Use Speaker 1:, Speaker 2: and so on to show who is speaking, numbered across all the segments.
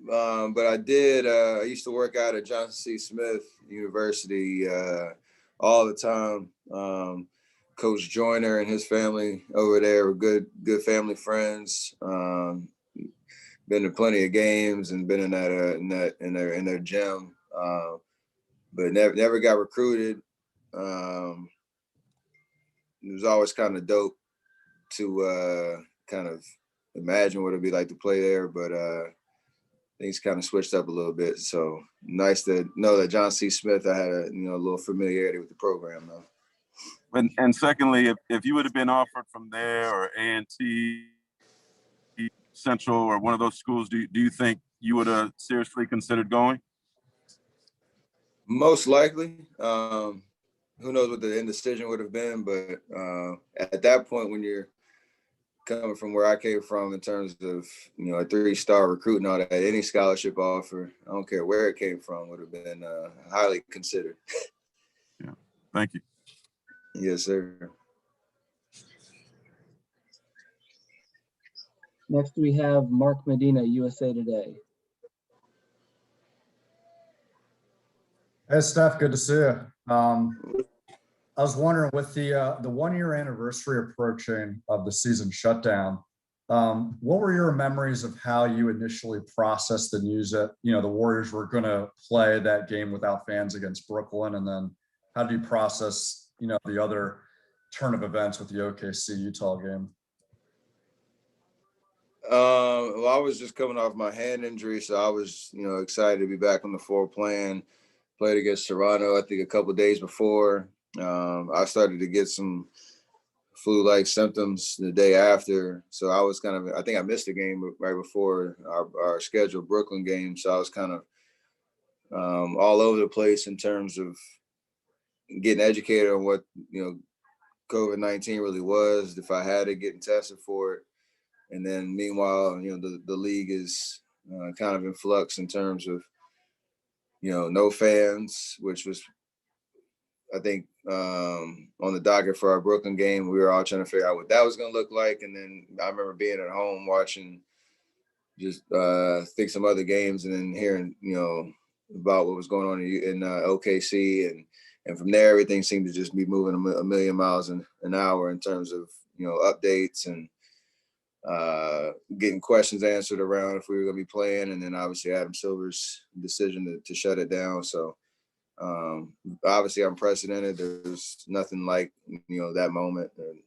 Speaker 1: but I did. I used to work out at Johnson C. Smith University all the time. Coach Joyner and his family over there were good family friends. Been to plenty of games and been in their gym, but never got recruited. It was always kind of dope to kind of imagine what it'd be like to play there, but things kind of switched up a little bit. So nice to know that John C. Smith, I had a little familiarity with the program though.
Speaker 2: And secondly, if you would have been offered from there or A&T, Central, or one of those schools, do you think you would have seriously considered going?
Speaker 1: Most likely. Who knows what the indecision would have been, but at that point, when you're coming from where I came from in terms of, a 3-star recruit and all that, any scholarship offer, I don't care where it came from, would have been highly considered.
Speaker 2: Yeah. Thank you.
Speaker 1: Yes, sir.
Speaker 3: Next, we have Mark Medina, USA Today.
Speaker 4: Hey, Steph, good to see you. I was wondering, with the 1-year anniversary approaching of the season shutdown, what were your memories of how you initially processed the news that, the Warriors were going to play that game without fans against Brooklyn? And then how did you process, the other turn of events with the OKC Utah game?
Speaker 1: Well, I was just coming off my hand injury, so I was, excited to be back on the floor playing. Played against Toronto, I think, a couple of days before. I started to get some flu-like symptoms the day after, so I was I think I missed the game right before our scheduled Brooklyn game, so I was kind of all over the place in terms of getting educated on what COVID-19 really was, if I had it, getting tested for it. And then meanwhile, the league is kind of in flux in terms of, no fans, which was, I think, on the docket for our Brooklyn game. We were all trying to figure out what that was going to look like. And then I remember being at home watching just think some other games and then hearing, about what was going on in OKC. And from there, everything seemed to just be moving a million miles an hour in terms of, updates and getting questions answered around if we were going to be playing. And then obviously Adam Silver's decision to shut it down. So obviously unprecedented. There's nothing like, that moment. And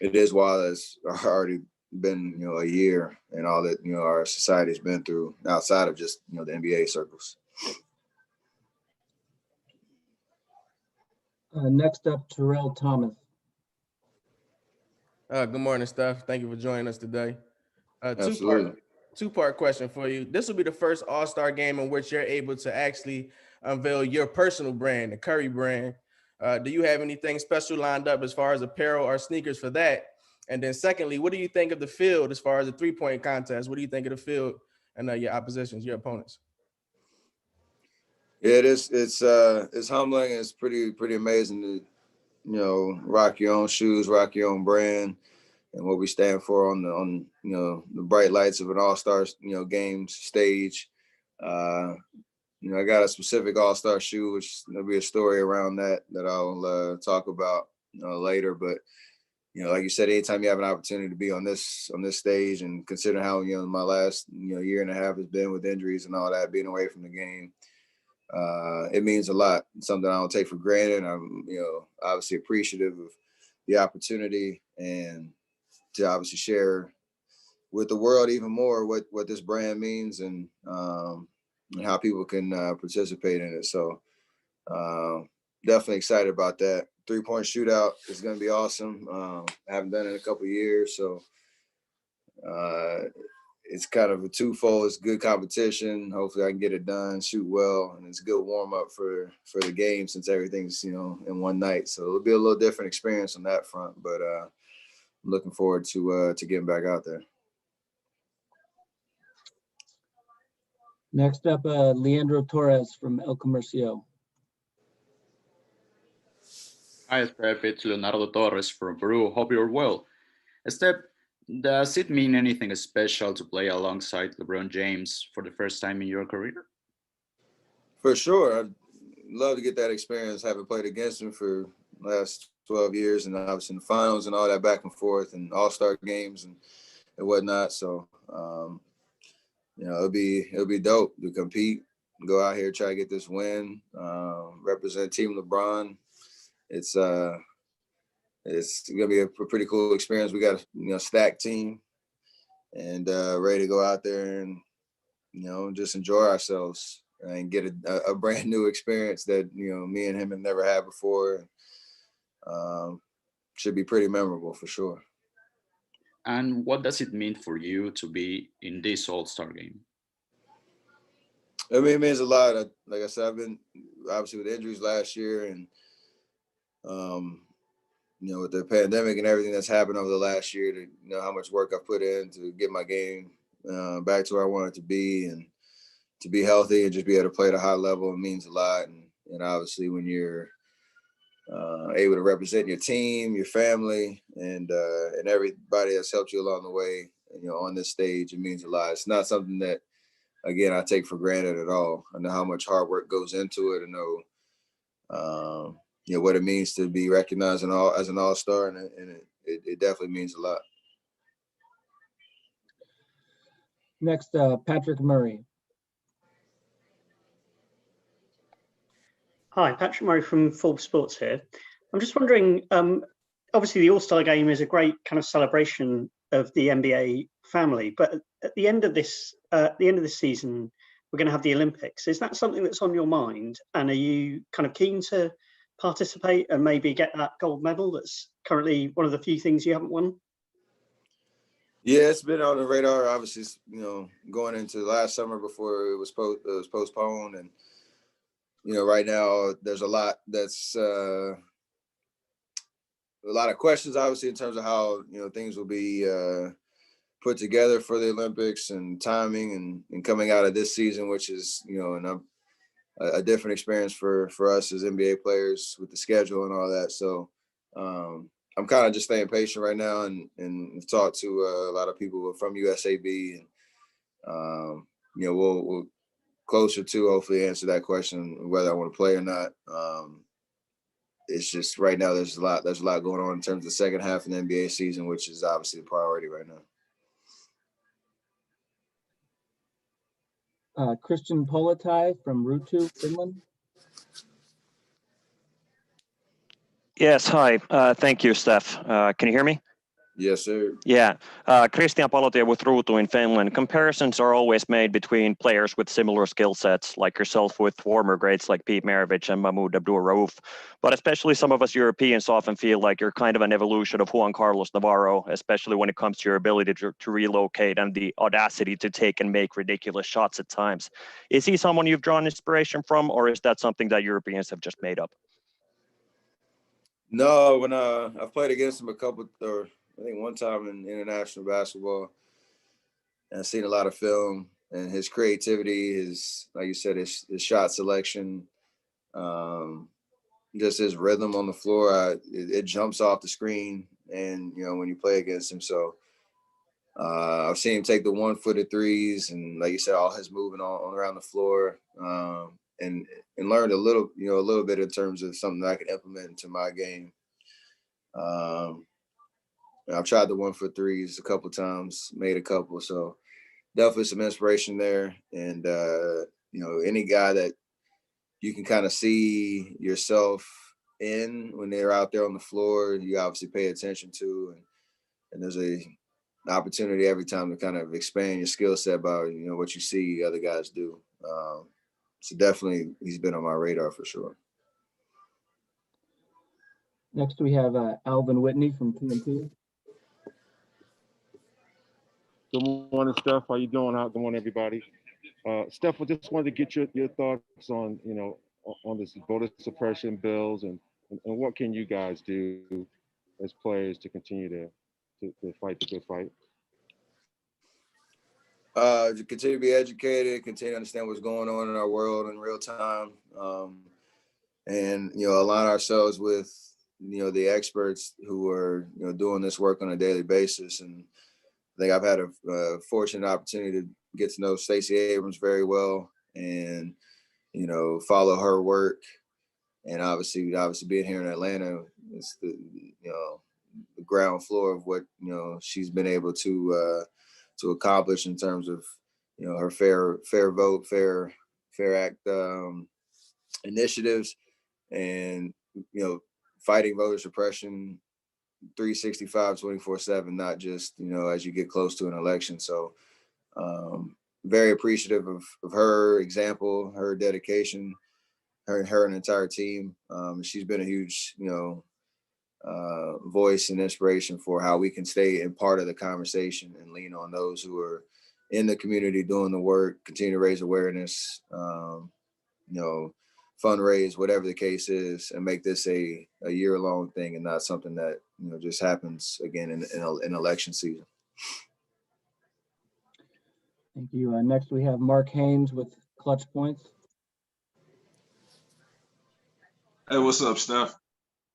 Speaker 1: it is wild. It's already been, a year and all that, our society's been through outside of just, the NBA circles.
Speaker 3: Next up, Terrell Thomas.
Speaker 5: Good morning, Steph. Thank you for joining us today.
Speaker 1: Absolutely.
Speaker 5: Two-part question for you. This will be the first All-Star game in which you're able to actually unveil your personal brand, the Curry brand. Do you have anything special lined up as far as apparel or sneakers for that? And then secondly, what do you think of the field as far as the three-point contest? What do you think of the field and your oppositions, your opponents?
Speaker 1: Yeah, it's humbling. It's pretty amazing to, rock your own shoes, rock your own brand, and what we stand for on the bright lights of an all-star, game stage. I got a specific all-star shoe, which there'll be a story around that I'll talk about later. But like you said, anytime you have an opportunity to be on this stage, and considering how my last year and a half has been with injuries and all that, being away from the game, it means a lot. It's something I don't take for granted. I'm obviously appreciative of the opportunity and to obviously share with the world even more what this brand means and how people can participate in it. So definitely excited about that. 3-point shootout is going to be awesome. I haven't done it in a couple of years, so it's kind of a twofold. It's good competition. Hopefully I can get it done, shoot well, and it's a good warm up for the game since everything's in one night. So it'll be a little different experience on that front, but I'm looking forward to getting back out there.
Speaker 3: Next up, Leandro Torres from El Comercio.
Speaker 6: Hi, Steph. It's Leonardo Torres from Peru. Hope you're well. Steph, Does it mean anything special to play alongside LeBron James for the first time in your career?
Speaker 1: For sure. I'd love to get that experience, having played against him for the last 12 years, and I was in the finals and all that back and forth and all-star games and whatnot. So, it'll be dope to compete, go out here, try to get this win, represent Team LeBron. It's gonna be a pretty cool experience. We got a stacked team and ready to go out there and just enjoy ourselves and get a brand new experience that me and him have never had before. Should be pretty memorable for sure.
Speaker 6: And what does it mean for you to be in this All-Star game?
Speaker 1: I mean, it means a lot. Like I said, I've been obviously with injuries last year, and with the pandemic and everything that's happened over the last year, to how much work I've put in to get my game back to where I want it to be, and to be healthy and just be able to play at a high level, it means a lot. And obviously, when you're able to represent your team, your family, and everybody that's helped you along the way, on this stage, it means a lot. It's not something that, again, I take for granted at all. I know how much hard work goes into it. I know, what it means to be recognized as an all-star, and it definitely means a lot.
Speaker 3: Next, Patrick Murray.
Speaker 7: Hi, Patrick Murray from Forbes Sports here. I'm just wondering, obviously the All-Star Game is a great kind of celebration of the NBA family, but at the end of this season, we're going to have the Olympics. Is that something that's on your mind? And are you kind of keen to participate and maybe get that gold medal that's currently one of the few things you haven't won?
Speaker 1: Yeah, it's been on the radar. Obviously, going into last summer before it was postponed, and right now there's a lot that's a lot of questions, obviously, in terms of how things will be put together for the Olympics and timing and coming out of this season, which is a different experience for us as NBA players with the schedule and all that. So I'm kind of just staying patient right now, and talked to a lot of people from USAB, and we'll closer to hopefully answer that question whether I want to play or not. It's just right now there's a lot going on in terms of the second half of the NBA season, which is obviously the priority right now.
Speaker 3: Christian Politai from Ruutu, Finland.
Speaker 8: Yes, hi. Thank you, Steph. Can you hear me?
Speaker 1: Yes, sir.
Speaker 8: Yeah. Christian Palotia with Ruutu in Finland. Comparisons are always made between players with similar skill sets, like yourself with former greats like Pete Maravich and Mahmoud Abdul-Rauf. But especially some of us Europeans often feel like you're kind of an evolution of Juan Carlos Navarro, especially when it comes to your ability to relocate and the audacity to take and make ridiculous shots at times. Is he someone you've drawn inspiration from, or is that something that Europeans have just made up?
Speaker 1: No, when I've played against him I think one time in international basketball, and I've seen a lot of film, and his creativity, like you said, his shot selection, just his rhythm on the floor, it jumps off the screen, and when you play against him. So I've seen him take the 1-footed threes, and like you said, all his moving on around the floor, and learned a little bit in terms of something that I can implement into my game. I've tried the 1-foot threes a couple times, made a couple, so definitely some inspiration there. And any guy that you can kind of see yourself in when they're out there on the floor, you obviously pay attention to, and there's an opportunity every time to kind of expand your skill set by what you see other guys do. So definitely he's been on my radar for sure.
Speaker 3: Next, we have Alvin Whitney from TNT.
Speaker 9: Good morning, Steph. How you doing? Good morning, everybody. Steph, I just wanted to get your thoughts on, on this voter suppression bills and what can you guys do as players to continue to fight the good fight?
Speaker 1: To continue to be educated, continue to understand what's going on in our world in real time, and align ourselves with the experts who are doing this work on a daily basis, and think I've had a fortunate opportunity to get to know Stacey Abrams very well, and follow her work. And obviously being here in Atlanta is the ground floor of what she's been able to accomplish in terms of her fair vote, fair act initiatives, and fighting voter suppression 365 24/7, not just as you get close to an election. So very appreciative of her example, her dedication, her and entire team. She's been a huge voice and inspiration for how we can stay in part of the conversation and lean on those who are in the community doing the work, continue to raise awareness, fundraise, whatever the case is, and make this a year-long thing and not something that just happens again in election season.
Speaker 3: Thank you. Next, we have Mark Haynes with Clutch Points.
Speaker 10: Hey, what's up, Steph?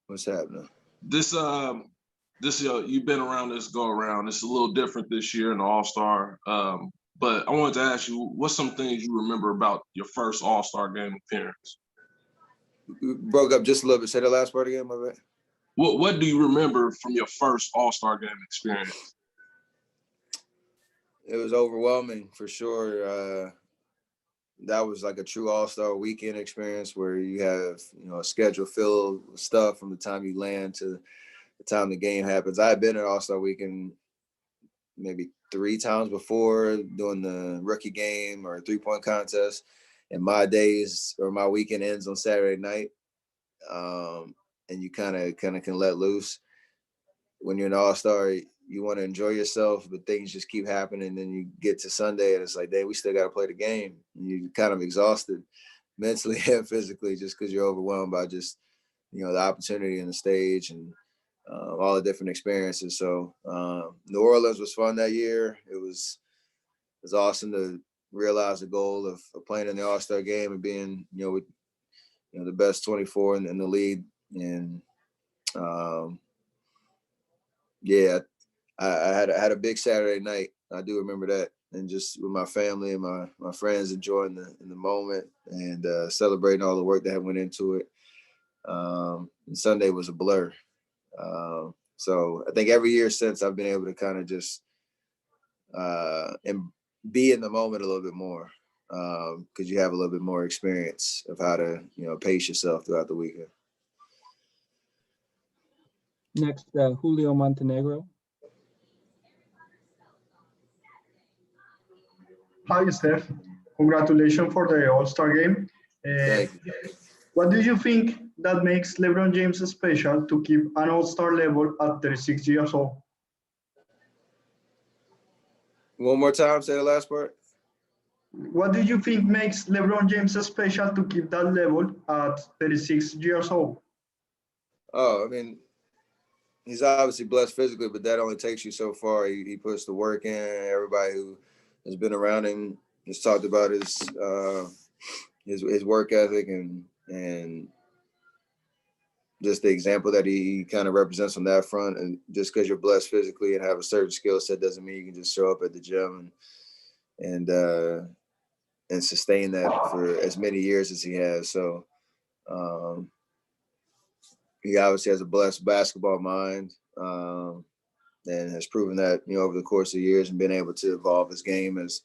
Speaker 1: What's happening?
Speaker 10: This you've been around this go around. It's a little different this year in the All-Star. But I wanted to ask you, what's some things you remember about your first All-Star game appearance?
Speaker 1: You broke up just a little bit. Say the last part again, my bad.
Speaker 10: What do you remember from your first All-Star game experience?
Speaker 1: It was overwhelming for sure. That was like a true All-Star weekend experience where you have, a schedule filled with stuff from the time you land to the time the game happens. I had been at All-Star weekend maybe 3 times before, doing the rookie game or 3-point contest. And my days or my weekend ends on Saturday night. And you kind of can let loose. When you're an All-Star, you want to enjoy yourself, but things just keep happening. And then you get to Sunday and it's like, dang, we still got to play the game. And you're kind of exhausted mentally and physically just because you're overwhelmed by just, the opportunity and the stage and all the different experiences. So New Orleans was fun that year. It was awesome to realize the goal of playing in the All-Star game and being, with the best 24 in the league. And yeah, I had a big Saturday night. I do remember that, and just with my family and my friends enjoying the moment and celebrating all the work that went into it. And Sunday was a blur. So I think every year since, I've been able to kind of just and be in the moment a little bit more, because you have a little bit more experience of how to pace yourself throughout the weekend.
Speaker 3: Next, Julio Montenegro.
Speaker 11: Hi, Steph. Congratulations for the All-Star game.
Speaker 1: Thank you.
Speaker 11: What do you think that makes LeBron James special to keep an All-Star level at 36 years old?
Speaker 1: One more time, say the last part.
Speaker 11: What do you think makes LeBron James special to keep that level at 36 years old?
Speaker 1: Oh, I mean, he's obviously blessed physically, but that only takes you so far. He puts the work in. Everybody who has been around him has talked about his work ethic and just the example that he kind of represents on that front. And just because you're blessed physically and have a certain skill set doesn't mean you can just show up at the gym and sustain that for as many years as he has. So he obviously has a blessed basketball mind, and has proven that over the course of years and been able to evolve his game as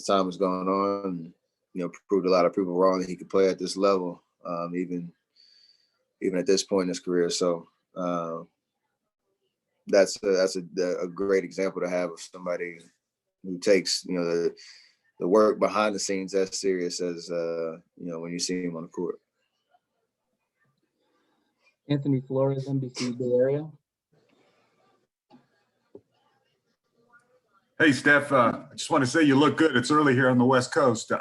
Speaker 1: time has gone on. And, proved a lot of people wrong that he could play at this level, even at this point in his career. So that's a great example to have of somebody who takes the work behind the scenes as serious as when you see him on the court.
Speaker 3: Anthony Flores, NBC Bay Area.
Speaker 12: Hey, Steph, I just want to say you look good. It's early here on the West Coast.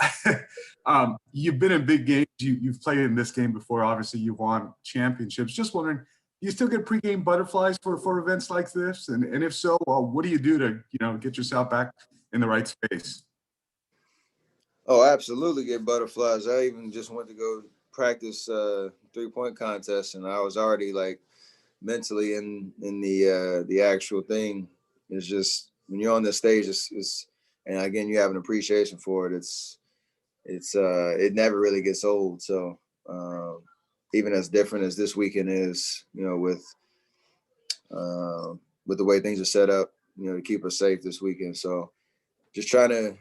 Speaker 12: You've been in big games. You've played in this game before. Obviously, you've won championships. Just wondering, do you still get pregame butterflies for events like this? And if so, what do you do to get yourself back in the right space?
Speaker 1: Oh, absolutely get butterflies. I even just went to go practice 3-point contest, and I was already like mentally in the actual thing. It's just when you're on this stage, and again, you have an appreciation for it. It never really gets old. So even as different as this weekend is, with the way things are set up, to keep us safe this weekend. So just trying to,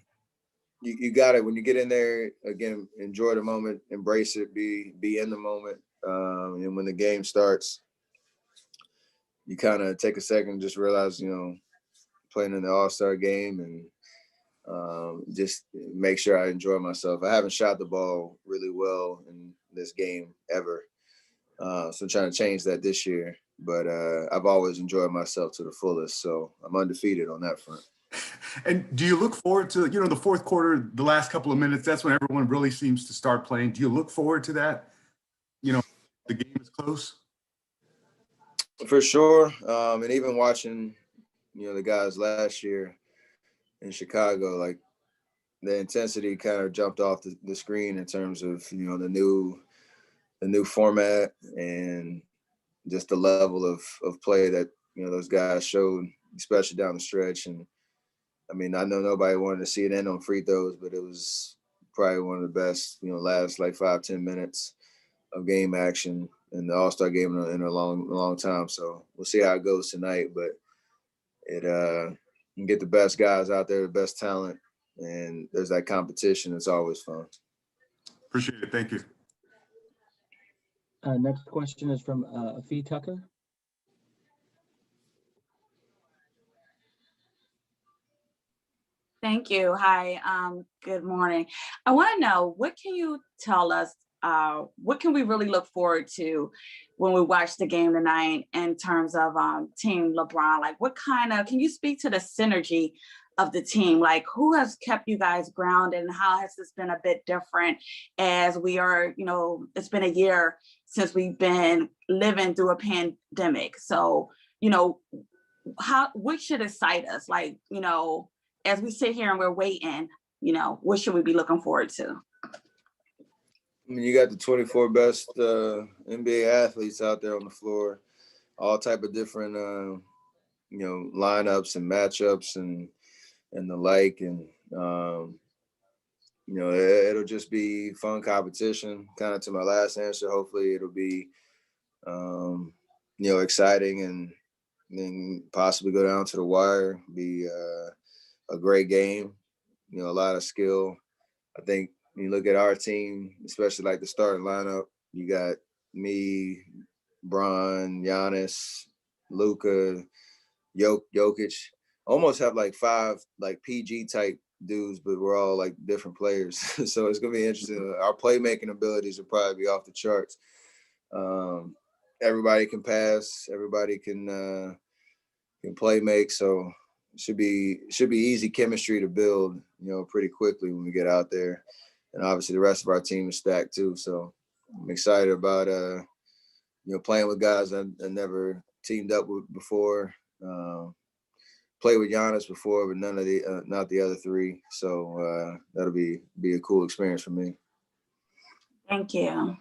Speaker 1: you got it when you get in there. Again, enjoy the moment, embrace it, be in the moment, and when the game starts, you kind of take a second and just realize, playing in the All-Star game, and just make sure I enjoy myself. I haven't shot the ball really well in this game ever, so I'm trying to change that this year. But I've always enjoyed myself to the fullest, so I'm undefeated on that front.
Speaker 12: And do you look forward to, the fourth quarter, the last couple of minutes? That's when everyone really seems to start playing. Do you look forward to that? The game is close.
Speaker 1: For sure, and even watching, the guys last year in Chicago, like the intensity kind of jumped off the screen in terms of the new format and just the level of play that those guys showed, especially down the stretch. And I mean, I know nobody wanted to see it end on free throws, but it was probably one of the best, last like 5-10 minutes of game action in the All-Star game in a long time. So we'll see how it goes tonight, but it you get the best guys out there, the best talent, and there's that competition. It's always fun.
Speaker 12: Appreciate it. Thank you.
Speaker 3: Next question is from Afi Tucker.
Speaker 13: Thank you. Hi, good morning. I want to know, what can you tell us, what can we really look forward to when we watch the game tonight in terms of Team LeBron? Like, can you speak to the synergy of the team? Like, who has kept you guys grounded, and how has this been a bit different as we are, it's been a year since we've been living through a pandemic. So, what should excite us? Like, as we sit here and we're waiting, what should we be looking forward to?
Speaker 1: I mean, you got the 24 best NBA athletes out there on the floor, all type of different, lineups and matchups and the like. And, it'll just be fun competition. Kind of to my last answer, hopefully it'll be, exciting and then possibly go down to the wire, be a great game, a lot of skill. I think when you look at our team, especially like the starting lineup, you got me, Bron, Giannis, Luka, Jokic. Almost have like 5 like PG type dudes, but we're all like different players. So it's gonna be interesting. Our playmaking abilities will probably be off the charts. Everybody can pass. Everybody can play make. So it should be easy chemistry to build, pretty quickly when we get out there. And obviously the rest of our team is stacked too. So I'm excited about playing with guys I never teamed up with before. Played with Giannis before, but not the other 3. So that'll be a cool experience for me.
Speaker 13: Thank you.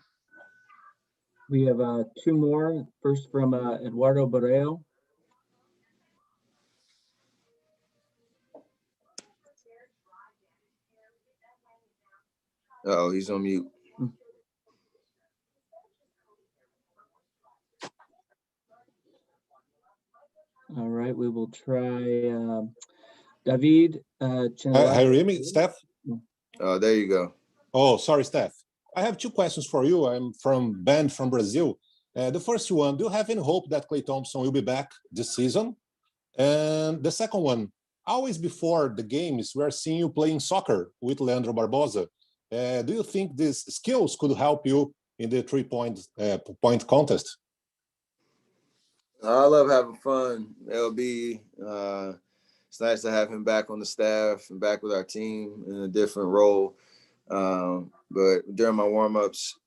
Speaker 3: We have 2 more. First from Eduardo Borrell.
Speaker 1: Oh, he's on mute.
Speaker 3: All right, we will try David.
Speaker 14: Hi, Remy, Steph.
Speaker 1: Oh, there you go.
Speaker 14: Oh, sorry, Steph. I have 2 questions for you. I'm from Ben from Brazil. The first one, do you have any hope that Klay Thompson will be back this season? And the second one, always before the games, we are seeing you playing soccer with Leandro Barbosa. Do you think these skills could help you in the 3-point contest?
Speaker 1: I love having fun. LB, it's nice to have him back on the staff and back with our team in a different role. But during my warm-ups,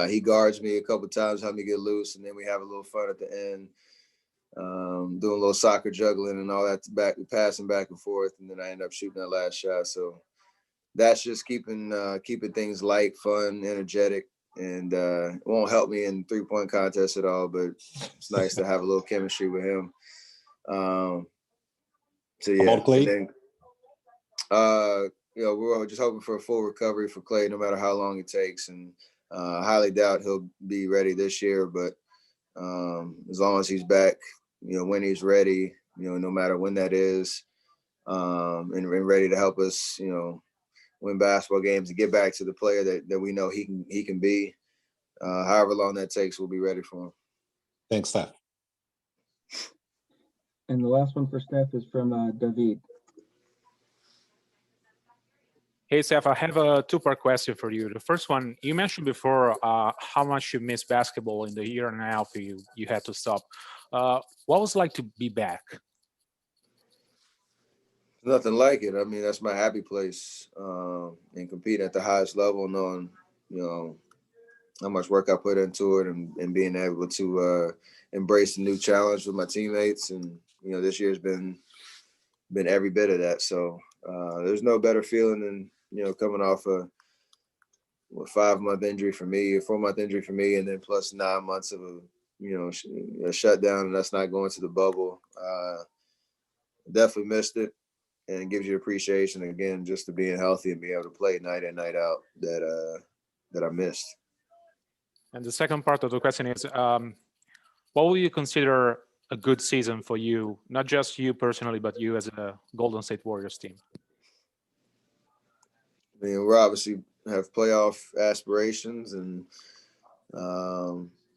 Speaker 1: he guards me a couple of times, help me get loose, and then we have a little fun at the end, doing a little soccer juggling and all that, passing back and forth, and then I end up shooting that last shot. So that's just keeping things light, fun, energetic, and it won't help me in 3-point contest at all, but it's nice to have a little chemistry with him. So yeah,
Speaker 14: About Clay?
Speaker 1: and then, you know, we're just hoping for a full recovery for Clay, no matter how long it takes, and I highly doubt he'll be ready this year. But as long as he's back, you know, when he's ready, you know, no matter when that is, and ready to help us, you know, win basketball games and get back to the player that we know he can be. However long that takes, we'll be ready for him.
Speaker 14: Thanks, Steph.
Speaker 3: And the last one for Steph is from David.
Speaker 15: Hey, Steph, I have a two-part question for you. The first one, you mentioned before how much you missed basketball in the year and a half you had to stop. What was it like to be back?
Speaker 1: Nothing like it. I mean, that's my happy place, and competing at the highest level, knowing, you know, how much work I put into it, and being able to embrace the new challenge with my teammates. And, you know, this year's been every bit of that. So there's no better feeling than, you know, coming off a 5-month injury for me, a 4-month injury for me, and then plus 9 months of a shutdown, and that's not going to the bubble. Definitely missed it, and it gives you appreciation again just to being healthy and being able to play night in, night out that I missed.
Speaker 15: And the second part of the question is, what will you consider a good season for you, not just you personally, but you as a Golden State Warriors team?
Speaker 1: I mean, we're obviously have playoff aspirations, and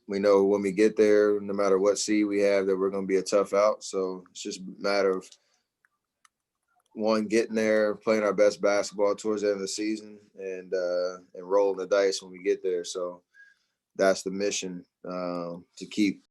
Speaker 1: we know when we get there, no matter what seed we have, that we're going to be a tough out. So it's just a matter of getting there, playing our best basketball towards the end of the season, and rolling the dice when we get there. So that's the mission, to keep